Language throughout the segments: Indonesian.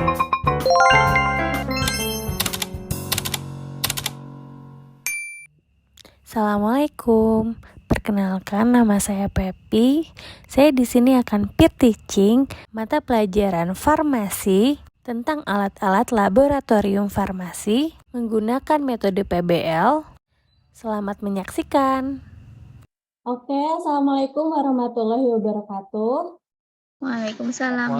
Assalamualaikum. Perkenalkan, nama saya Pepi. Saya di sini akan peer teaching mata pelajaran farmasi tentang alat-alat laboratorium farmasi menggunakan metode PBL. Selamat menyaksikan. Oke, Assalamualaikum warahmatullahi wabarakatuh. Waalaikumsalam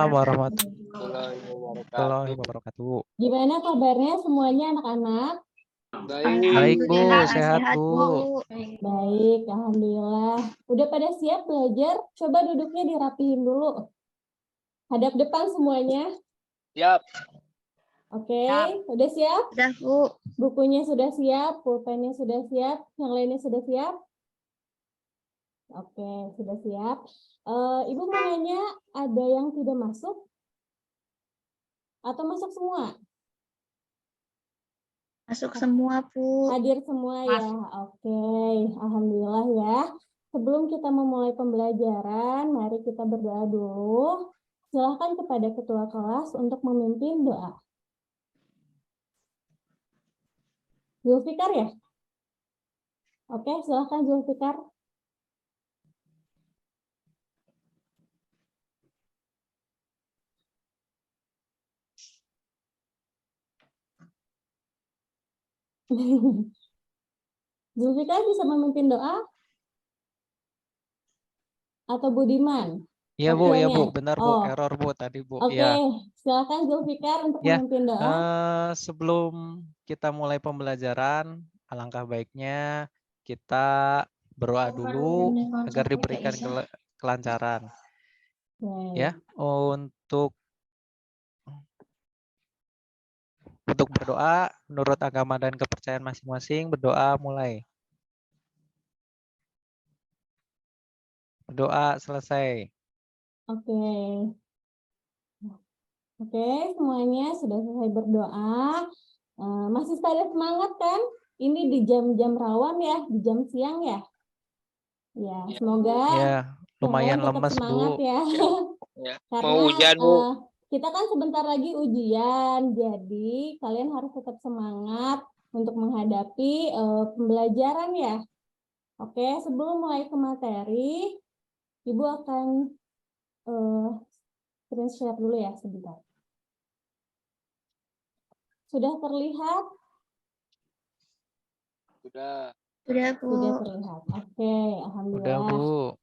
warahmatullahi wabarakatuh. Gimana kabarnya semuanya anak-anak? Baik Bu, sehat Bu. Baik, alhamdulillah. Udah pada siap belajar? Coba duduknya dirapihin dulu. Hadap depan semuanya. Siap. Oke, udah siap? Udah, Bu. Bukunya sudah siap, pulpennya sudah siap, yang lainnya sudah siap? Oke, sudah siap. Ibu mau nanya, ada yang tidak masuk? Atau masuk semua? Masuk semua, Bu. Hadir semua ya? Oke, alhamdulillah ya. Sebelum kita memulai pembelajaran, mari kita berdoa dulu. Silakan kepada ketua kelas untuk memimpin doa. Zulfikar ya? Oke, silakan Zulfikar. Zulfikar bisa memimpin doa? Atau Budiman? Iya Bu, ya Bu, Wakilnya? benar Bu, error Bu tadi Bu. Oke, Ya. silakan Zulfikar untuk Ya, memimpin doa. sebelum kita mulai pembelajaran, alangkah baiknya kita berdoa dulu agar diberikan kelancaran. Ya, untuk berdoa menurut agama dan kepercayaan masing-masing, berdoa mulai. Berdoa selesai. Oke, semuanya sudah selesai berdoa. Masih pada semangat kan? Ini di jam-jam rawan ya, di jam siang ya. Ya, semoga Ya, lumayan tetap lemes semangat Bu. ya. Ya. Karena Mau hujan Bu. kita kan sebentar lagi ujian, jadi kalian harus tetap semangat untuk menghadapi pembelajaran ya. Oke, sebelum mulai ke materi, Ibu akan screen share dulu ya sebentar. Sudah terlihat? Sudah. Sudah, Bu. Sudah terlihat. Oke, alhamdulillah. Udah Bu.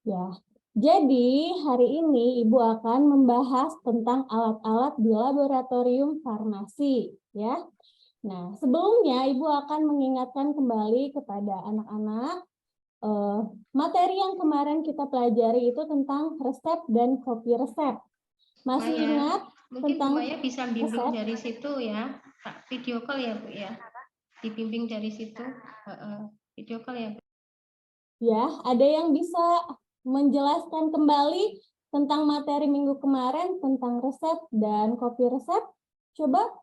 Ya. Jadi, hari ini Ibu akan membahas tentang alat-alat di laboratorium farmasi, ya. Nah, sebelumnya Ibu akan mengingatkan kembali kepada anak-anak materi yang kemarin kita pelajari itu tentang resep dan kopi resep. Masih ingat mungkin tentang Bupaya bisa bimbing resep? dari situ ya, video call ya Bu ya, dibimbing dari situ, video call ya Bu. Ya, ada yang bisa menjelaskan kembali tentang materi minggu kemarin tentang resep dan kopi resep? Coba.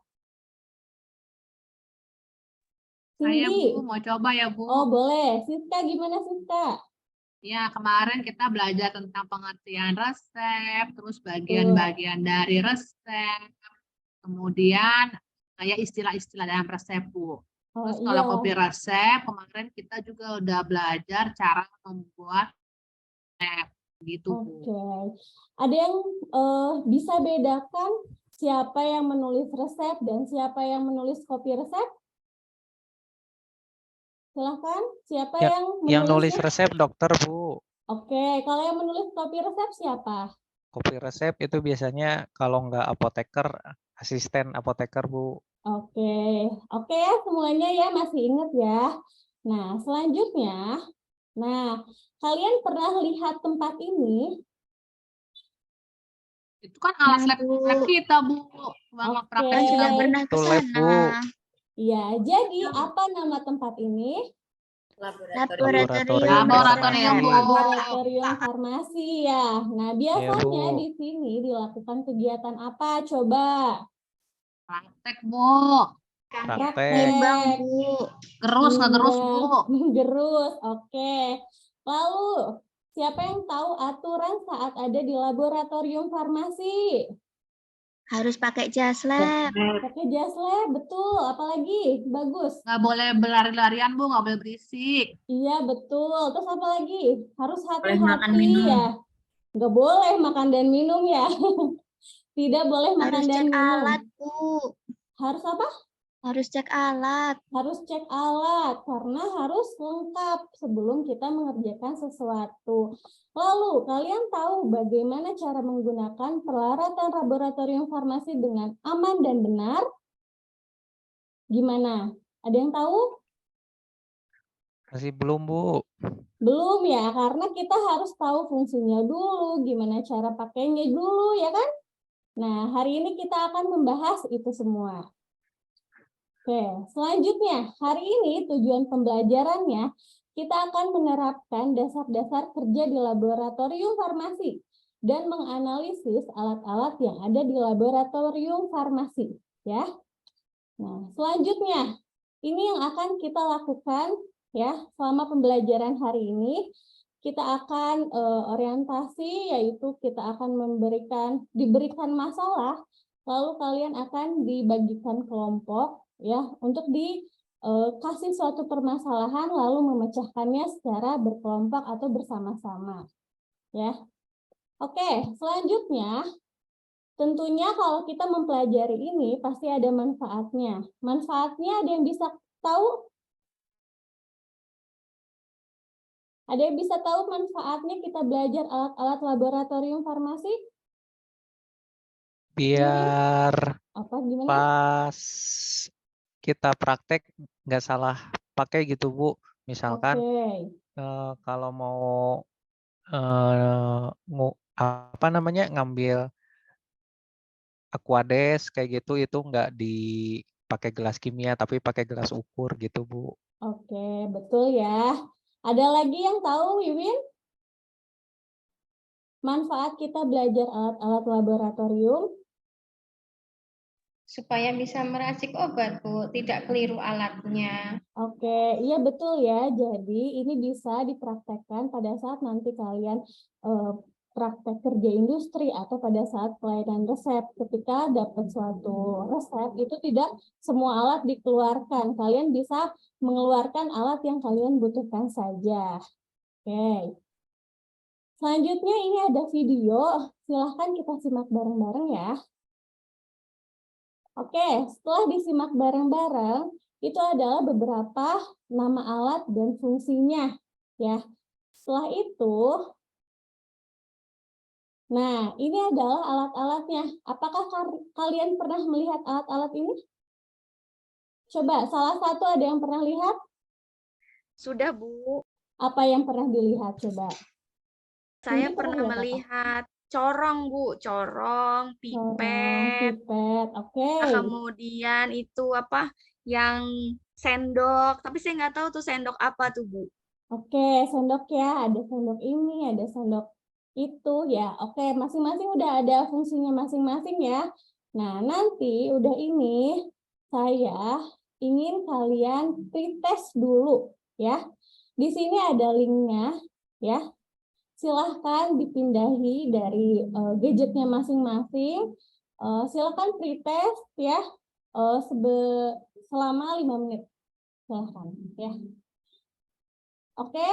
Saya Cindy. Bu, mau coba ya Bu. Oh boleh. Siska gimana Siska? Ya, kemarin kita belajar tentang pengertian resep, terus bagian-bagian dari resep, kemudian kayak istilah-istilah dalam resep Bu. Terus kalau kopi resep, kemarin kita juga udah belajar cara membuat resep gitu Bu. Oke. Ada yang bisa bedakan siapa yang menulis resep dan siapa yang menulis kopi resep? Silahkan, siapa yang nulis resep dokter Bu. Oke, kalau yang menulis kopi resep siapa? Kopi resep itu biasanya kalau nggak apoteker, asisten apoteker Bu. Oke ya semuanya ya masih ingat ya. Nah selanjutnya, kalian pernah lihat tempat ini? Itu kan alat lab kita Bu. Oke, sudah pernah ke sana. Iya, jadi apa nama tempat ini? Laboratorium farmasi ya. Nah, biasanya di sini dilakukan kegiatan apa? Coba. Praktek Bu. Praktek. Bu. Gerus Bu. Gerus, oke. Lalu, siapa yang tahu aturan saat ada di laboratorium farmasi? Harus pakai jas lab. Pakai jas lab, betul. Apalagi? Bagus. Nggak boleh berlari-larian, Bu. Nggak boleh berisik. Iya, betul. Terus apa lagi? Harus Boleh makan, hati-hati minum. ya. Nggak boleh makan dan minum ya. Tidak boleh makan Harus dan cek minum. alat, Bu. Harus apa? Harus cek alat. Harus cek alat karena harus lengkap sebelum kita mengerjakan sesuatu. Lalu, kalian tahu bagaimana cara menggunakan peralatan laboratorium farmasi dengan aman dan benar? Gimana? Ada yang tahu? Masih belum, Bu. Belum ya, karena kita harus tahu fungsinya dulu, gimana cara pakainya dulu, ya kan? Nah, hari ini kita akan membahas itu semua. Oke, selanjutnya, hari ini tujuan pembelajarannya, kita akan menerapkan dasar-dasar kerja di laboratorium farmasi dan menganalisis alat-alat yang ada di laboratorium farmasi. Ya. Nah, selanjutnya, ini yang akan kita lakukan ya selama pembelajaran hari ini. Kita akan orientasi, yaitu kita akan diberikan masalah, lalu kalian akan dibagikan kelompok ya untuk dikasih suatu permasalahan lalu memecahkannya secara berkelompok atau bersama-sama. Ya. Oke, selanjutnya tentunya kalau kita mempelajari ini pasti ada manfaatnya. Manfaatnya ada yang bisa tahu? Ada yang bisa tahu manfaatnya kita belajar alat-alat laboratorium farmasi? Biar Apa gimana? pas kita praktek nggak salah pakai gitu, Bu. Misalkan Oke. kalau mau ngambil Aquades kayak gitu itu nggak dipakai gelas kimia tapi pakai gelas ukur gitu, Bu. Oke, betul ya. Ada lagi yang tahu, Wiwin? Manfaat kita belajar alat-alat laboratorium? Supaya bisa meracik obat, Bu, tidak keliru alatnya. Oke, iya betul ya. Jadi ini bisa dipraktekkan pada saat nanti kalian praktek kerja industri atau pada saat pelayanan resep. Ketika dapat suatu resep, itu tidak semua alat dikeluarkan. Kalian bisa mengeluarkan alat yang kalian butuhkan saja. Oke. Selanjutnya ini ada video. Silahkan kita simak bareng-bareng ya. Oke, setelah disimak bareng-bareng, itu adalah beberapa nama alat dan fungsinya. Ya. Setelah itu, nah ini adalah alat-alatnya. Apakah kalian pernah melihat alat-alat ini? Coba, salah satu ada yang pernah lihat? Sudah, Bu. Apa yang pernah dilihat? Coba. Saya Cindy pernah lihat apa? melihat corong, Bu. Corong, pipet. Pipet, oke. Kemudian itu apa? Yang sendok. Tapi saya nggak tahu tuh sendok apa tuh, Bu. Oke, sendok ya. Ada sendok ini, ada sendok itu ya. Oke, masing-masing udah ada fungsinya masing-masing ya. Nah, nanti udah ini saya ingin kalian pretest dulu ya. Di sini ada linknya ya. Silahkan dipindahi dari gadgetnya masing-masing. Silahkan pretest ya selama 5 menit. Silahkan ya. Oke,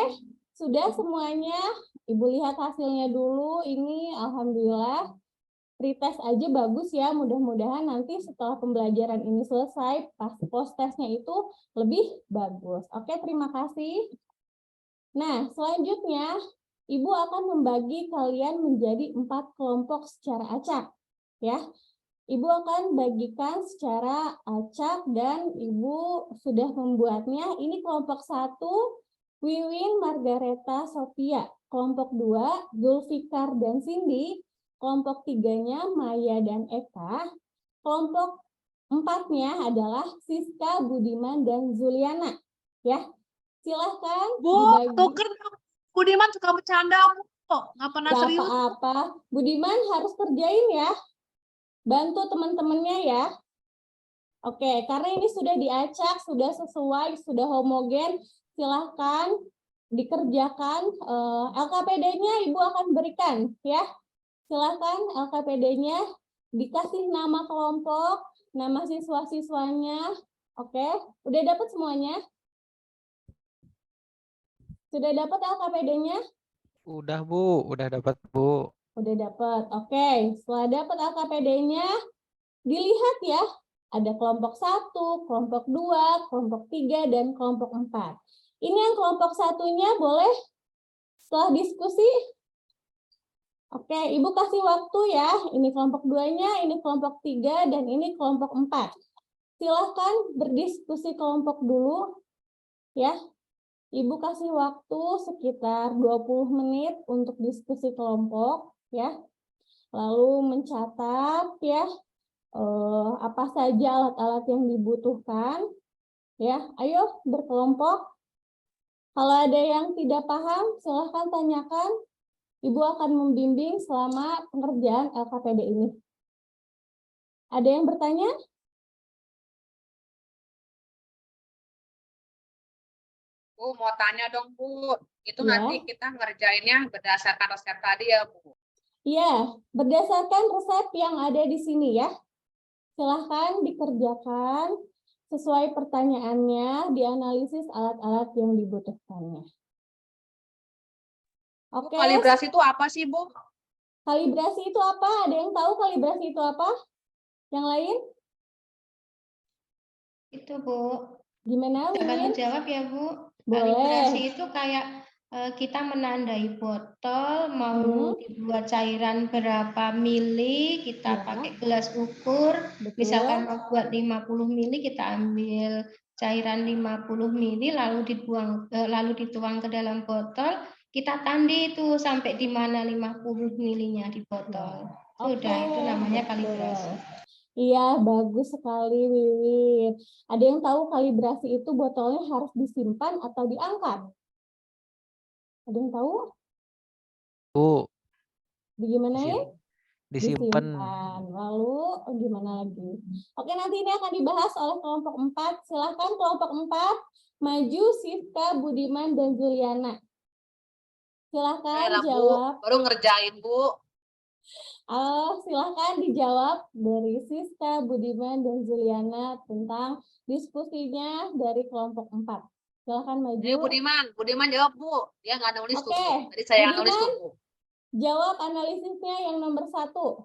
sudah semuanya. Ibu lihat hasilnya dulu. Ini alhamdulillah pretest aja bagus ya. Mudah-mudahan nanti setelah pembelajaran ini selesai, pas post-testnya itu lebih bagus. Oke, terima kasih. Nah, selanjutnya Ibu akan membagi kalian menjadi 4 kelompok secara acak. Ya, Ibu akan bagikan secara acak dan Ibu sudah membuatnya. Ini kelompok 1, Wiwin, Margareta, Sophia. Kelompok 2, Zulfikar dan Cindy. Kelompok 3-nya Maya dan Eka. Kelompok 4-nya adalah Siska, Budiman, dan Zuliana. Ya, silahkan Bu, dibagi. tuker Budiman suka bercanda, Bu. Nggak pernah Gak serius. apa-apa. Budiman harus kerjain ya. Bantu teman-temannya ya. Oke, karena ini sudah diacak, sudah sesuai, sudah homogen, silahkan dikerjakan. LKPD-nya Ibu akan berikan ya. Silahkan LKPD-nya dikasih nama kelompok, nama siswa-siswanya. Oke, udah dapat semuanya? Sudah dapat LKPD-nya? Udah Bu, udah dapat Bu. Udah dapat. Oke, setelah dapat LKPD-nya, dilihat ya. Ada kelompok 1, kelompok 2, kelompok 3, dan kelompok 4. Ini yang kelompok satunya boleh setelah diskusi. Oke, Ibu kasih waktu ya. Ini kelompok 2-nya, ini kelompok 3, dan ini kelompok 4. Silahkan berdiskusi kelompok dulu ya. Ibu kasih waktu sekitar 20 menit untuk diskusi kelompok ya. Lalu mencatat ya apa saja alat-alat yang dibutuhkan ya. Ayo berkelompok. Kalau ada yang tidak paham, silahkan tanyakan. Ibu akan membimbing selama pengerjaan LKPD ini. Ada yang bertanya? Bu, mau tanya dong, Bu. Itu Ya. nanti kita ngerjainnya berdasarkan resep tadi ya, Bu. Iya, berdasarkan resep yang ada di sini ya. Silahkan dikerjakan sesuai pertanyaannya, dianalisis alat-alat yang dibutuhkannya. Bu, Oke, kalibrasi itu apa sih, Bu? kalibrasi itu apa? Ada yang tahu kalibrasi itu apa? Yang lain? Itu Bu, Gimana, bantu Wiwin? jawab ya Bu. Boleh. Kalibrasi itu kayak kita menandai botol mau dibuat cairan berapa mili, kita Ya. pakai gelas ukur. Betul. Misalkan mau buat 50 mili, kita ambil cairan 50 mili lalu dituang ke dalam botol. Kita tandai itu sampai di mana 50 milinya di botol. Sudah, Oke, itu namanya betul. kalibrasi. Iya, bagus sekali, Wiwin. Ada yang tahu kalibrasi itu botolnya harus disimpan atau diangkat? Ada yang tahu? Bu, Gimana ya? disimpan. Lalu gimana lagi? Oke, nanti ini akan dibahas oleh kelompok 4. Silahkan kelompok 4 maju, Siska, Budiman, dan Juliana. Silahkan Bu, jawab. baru ngerjain, Bu. Silahkan dijawab dari Siska, Budiman, dan Juliana tentang diskusinya dari kelompok 4. Silahkan maju. Ini Budiman jawab, Bu. Dia nggak nulis tuh, Oke, Bu. Tadi saya yang nulis Budiman. tuh, Bu. Jawab analisisnya yang nomor 1.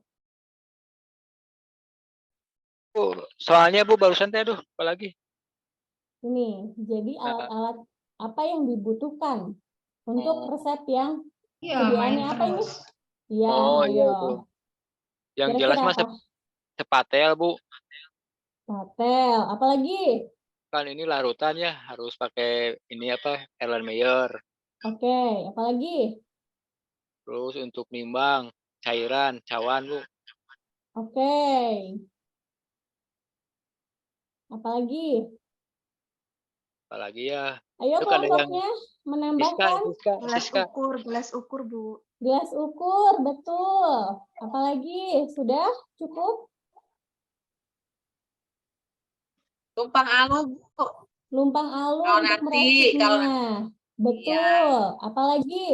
Bu, soalnya Bu barusan teh aduh, apalagi? Ini, jadi alat-alat apa yang dibutuhkan untuk resep yang Iya, main sediaannya apa ini? terus. Iya, Oh iya ayo. Bu. Yang Kira-kira jelas mah apa? sepatel Bu. Patel, apalagi? Kan ini larutan ya, harus pakai ini apa? Erlenmeyer. Oke, apalagi? Terus untuk nimbang, cairan, cawan Bu. Oke. Apalagi? Apalagi ya. Ayo Itu kan ada yang kelompoknya menambahkan. Siska. Gelas ukur Bu. Gelas ukur, betul. Apalagi? Sudah cukup? Tumpang alu, Bu. Lumpang alu Kalau untuk nanti, meraciknya. Betul. Apalagi?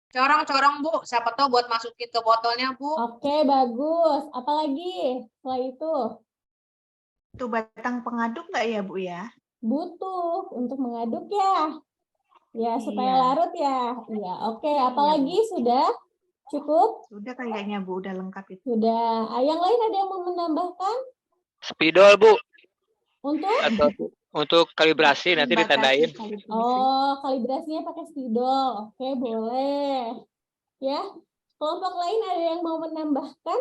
Corong-corong, Bu. Siapa tahu buat masukin ke botolnya, Bu. Oke, bagus. Apalagi setelah itu? Itu batang pengaduk nggak ya Bu ya? Butuh untuk mengaduk ya. Ya, supaya Iya. larut ya. Iya, oke. Apalagi sudah cukup? Sudah kayaknya Bu, udah lengkap itu. Sudah. Yang lain ada yang mau menambahkan? Spidol Bu. Untuk? Atau untuk kalibrasi nanti ditandain. Oh, kalibrasinya pakai spidol. Oke, boleh. Ya. Kelompok lain ada yang mau menambahkan?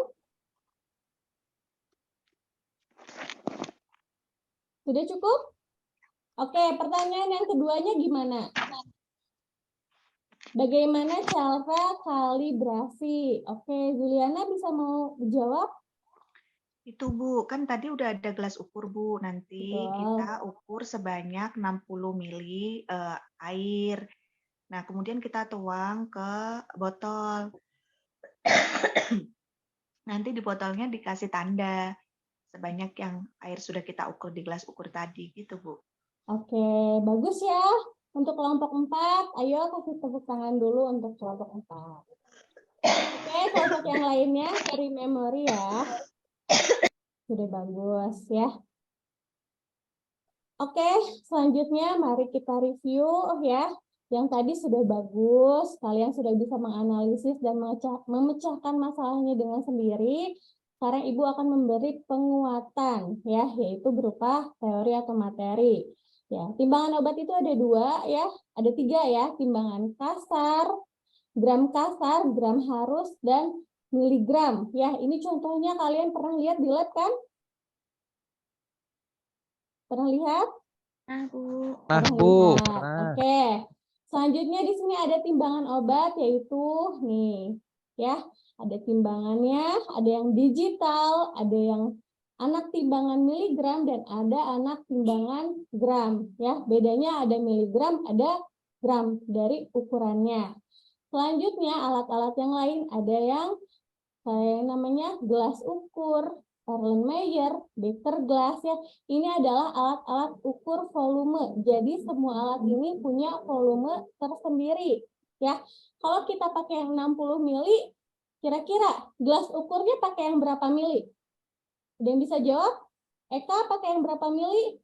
Sudah cukup? Oke, pertanyaan yang keduanya gimana? Bagaimana cara kalibrasi? Oke, Juliana bisa mau jawab? Itu Bu, kan tadi udah ada gelas ukur Bu. Nanti Betul. kita ukur sebanyak 60 mili air. Nah, kemudian kita tuang ke botol. Nanti di botolnya dikasih tanda sebanyak yang air sudah kita ukur di gelas ukur tadi gitu Bu. Oke, bagus ya. Untuk kelompok 4, ayo kasih tepuk tangan dulu untuk kelompok 4. Oke, kelompok yang lainnya cari memori ya. Sudah bagus ya. Oke, selanjutnya mari kita review ya. Yang tadi sudah bagus, kalian sudah bisa menganalisis dan memecahkan masalahnya dengan sendiri. Sekarang Ibu akan memberi penguatan ya, yaitu berupa teori atau materi. Ya, timbangan obat itu ada 2 ya, ada 3 ya, timbangan kasar, gram harus, dan miligram. Ya, ini contohnya kalian pernah lihat di lab kan? Pernah lihat? Nah, Bu. Nah, Pernah Bu, lihat. pernah. Oke. Selanjutnya di sini ada timbangan obat, yaitu nih ya, ada timbangannya, ada yang digital, ada yang anak timbangan miligram, dan ada anak timbangan gram ya. Bedanya ada miligram, ada gram dari ukurannya. Selanjutnya alat-alat yang lain ada yang kayak namanya gelas ukur, Erlenmeyer, beaker glass ya. Ini adalah alat-alat ukur volume. Jadi semua alat ini punya volume tersendiri ya. Kalau kita pakai yang 60 mili, kira-kira gelas ukurnya pakai yang berapa mili? Ada yang bisa jawab? Eka pakai yang berapa mili?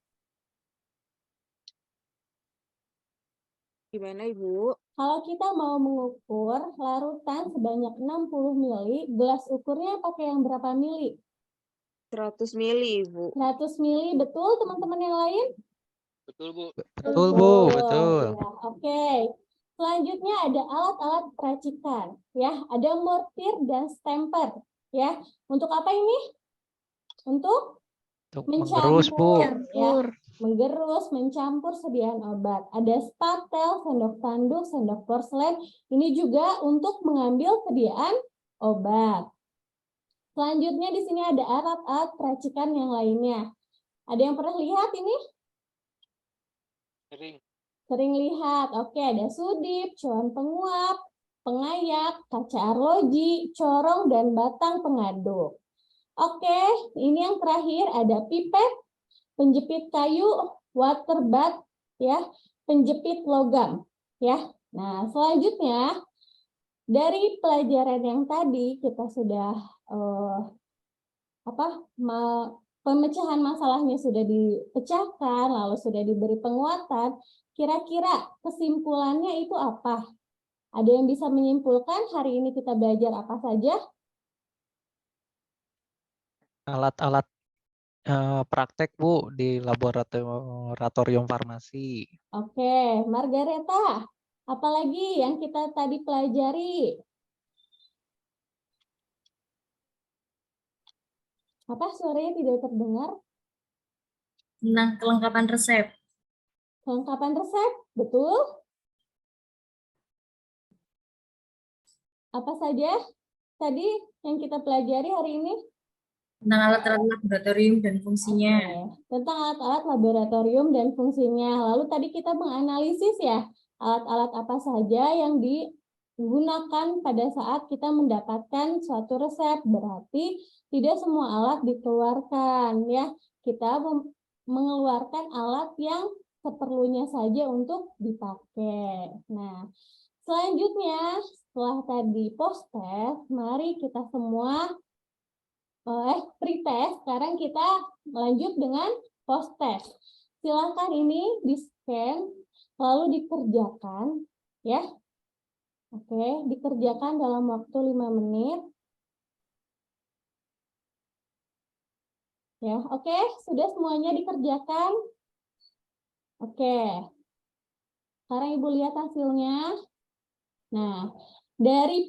Gimana, Ibu? Kalau kita mau mengukur larutan sebanyak 60 mili, gelas ukurnya pakai yang berapa mili? 100 mili, Ibu. 100 mili, betul teman-teman yang lain? Betul, Bu. Betul, Bu, betul. Ya, oke. Selanjutnya ada alat-alat peracikan. Ya, ada mortir dan stamper. Ya, untuk apa ini? Untuk Menggerus, Bu. ya, menggerus, mencampur sediaan obat. Ada spatel, sendok tanduk, sendok porselen. Ini juga untuk mengambil sediaan obat. Selanjutnya di sini ada alat-alat peracikan yang lainnya. Ada yang pernah lihat ini? Sering lihat. Oke, ada sudip, cawan penguap, pengayak, kaca arloji, corong, dan batang pengaduk. Oke, ini yang terakhir ada pipet, penjepit kayu, water bath, ya, penjepit logam, ya. Nah, selanjutnya dari pelajaran yang tadi kita sudah pemecahan masalahnya sudah dipecahkan, lalu sudah diberi penguatan. Kira-kira kesimpulannya itu apa? Ada yang bisa menyimpulkan hari ini kita belajar apa saja? Alat-alat praktek, Bu, di laboratorium farmasi. Oke, Margareta, apalagi yang kita tadi pelajari? Apa suaranya tidak terdengar? Tentang kelengkapan resep. Kelengkapan resep, betul? Apa saja tadi yang kita pelajari hari ini? Tentang alat-alat laboratorium dan fungsinya. Oke. Tentang alat-alat laboratorium dan fungsinya. Lalu tadi kita menganalisis ya, alat-alat apa saja yang digunakan pada saat kita mendapatkan suatu resep. Berarti tidak semua alat dikeluarkan ya. Kita mengeluarkan alat yang seperlunya saja untuk dipakai. Nah, selanjutnya setelah tadi post-test, mari kita semua pre-test, sekarang kita lanjut dengan post-test. Silakan ini di-scan, lalu dikerjakan, ya. Oke, dikerjakan dalam waktu 5 menit. Ya, oke, sudah semuanya dikerjakan. Oke. Sekarang Ibu lihat hasilnya. Nah, dari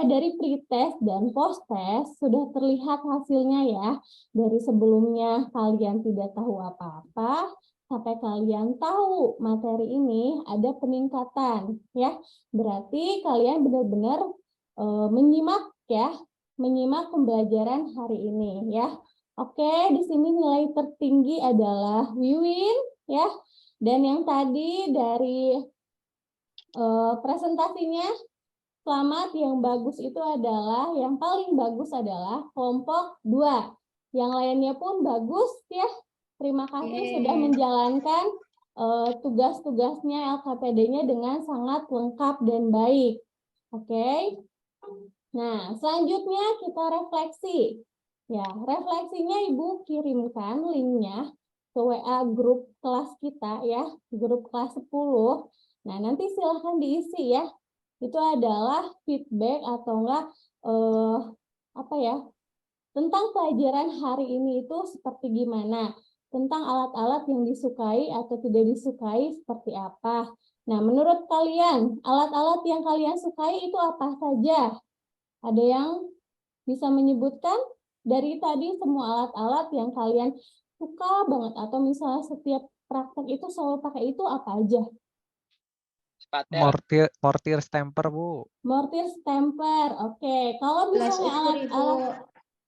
dari pre-test dan post-test sudah terlihat hasilnya ya. Dari sebelumnya kalian tidak tahu apa-apa, sampai kalian tahu materi ini ada peningkatan ya. Berarti kalian benar-benar menyimak pembelajaran hari ini ya. Oke, di sini nilai tertinggi adalah Wiwin ya. Dan yang tadi dari presentasinya selamat, yang bagus itu adalah, yang paling bagus adalah kelompok 2. Yang lainnya pun bagus ya. Terima kasih sudah menjalankan tugas-tugasnya LKPD-nya dengan sangat lengkap dan baik. Oke. Nah, selanjutnya kita refleksi. Ya, refleksinya Ibu kirimkan linknya ke WA grup kelas kita ya, grup kelas 10. Nah, nanti silahkan diisi ya. Itu adalah feedback atau enggak apa ya? Tentang pelajaran hari ini itu seperti gimana? Tentang alat-alat yang disukai atau tidak disukai seperti apa? Nah, menurut kalian, alat-alat yang kalian sukai itu apa saja? Ada yang bisa menyebutkan? Dari tadi semua alat-alat yang kalian suka banget atau misalnya setiap praktek itu selalu pakai itu apa aja? Spatel. Mortir stamper, Bu. Mortir stamper. Oke, kalau Gelas misalnya ukur, Ibu. alat-alat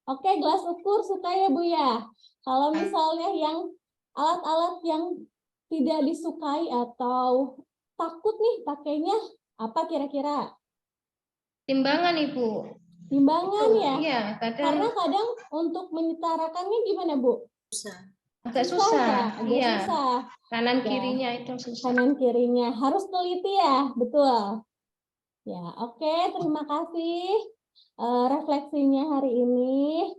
oke, gelas ukur suka ya Bu ya. Kalau misalnya yang alat-alat yang tidak disukai atau takut nih pakainya apa kira-kira? Timbangan, Ibu. Timbangan Itu, ya? iya, Karena kadang kadang untuk menyetarakannya gimana Bu? agak Susah ya, susah. agak Iya, susah. kanan Ya. kirinya itu susah. Kanan kirinya harus teliti ya, betul. Ya, oke, terima kasih refleksinya hari ini.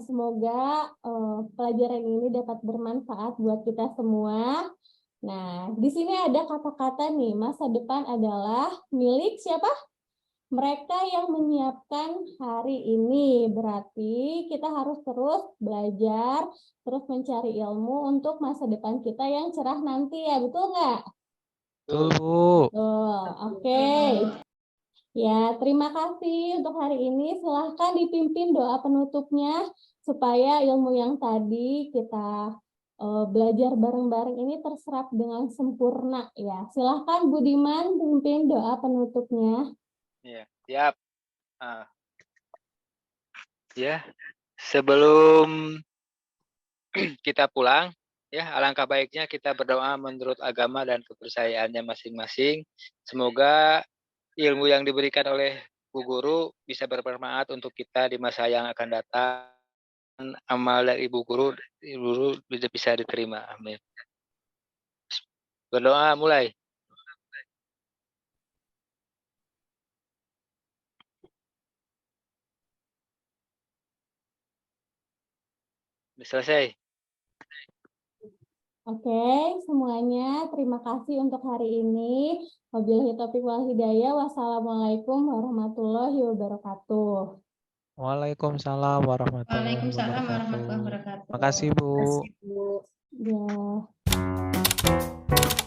Semoga pelajaran ini dapat bermanfaat buat kita semua. Nah, di sini ada kata-kata nih, masa depan adalah milik siapa? Mereka yang menyiapkan hari ini. Berarti kita harus terus belajar, terus mencari ilmu untuk masa depan kita yang cerah nanti ya, betul nggak? Betul, Bu. Oke. Ya, terima kasih untuk hari ini. Silahkan dipimpin doa penutupnya supaya ilmu yang tadi kita belajar bareng-bareng ini terserap dengan sempurna ya. Silahkan Budiman pimpin doa penutupnya. Ya, siap. Ya, sebelum kita pulang, ya alangkah baiknya kita berdoa menurut agama dan kepercayaannya masing-masing. Semoga ilmu yang diberikan oleh Bu Guru bisa bermanfaat untuk kita di masa yang akan datang. Amal dari Ibu Guru bisa diterima. Amin. Berdoa mulai. Selesai. Oke, semuanya terima kasih untuk hari ini. Wabillahi taufiq wal hidayah. Wassalamualaikum warahmatullahi wabarakatuh. Waalaikumsalam warahmatullahi Waalaikumsalam warahmatullahi wabarakatuh. wabarakatuh. Makasih, Bu. Terima kasih, Bu. Ya.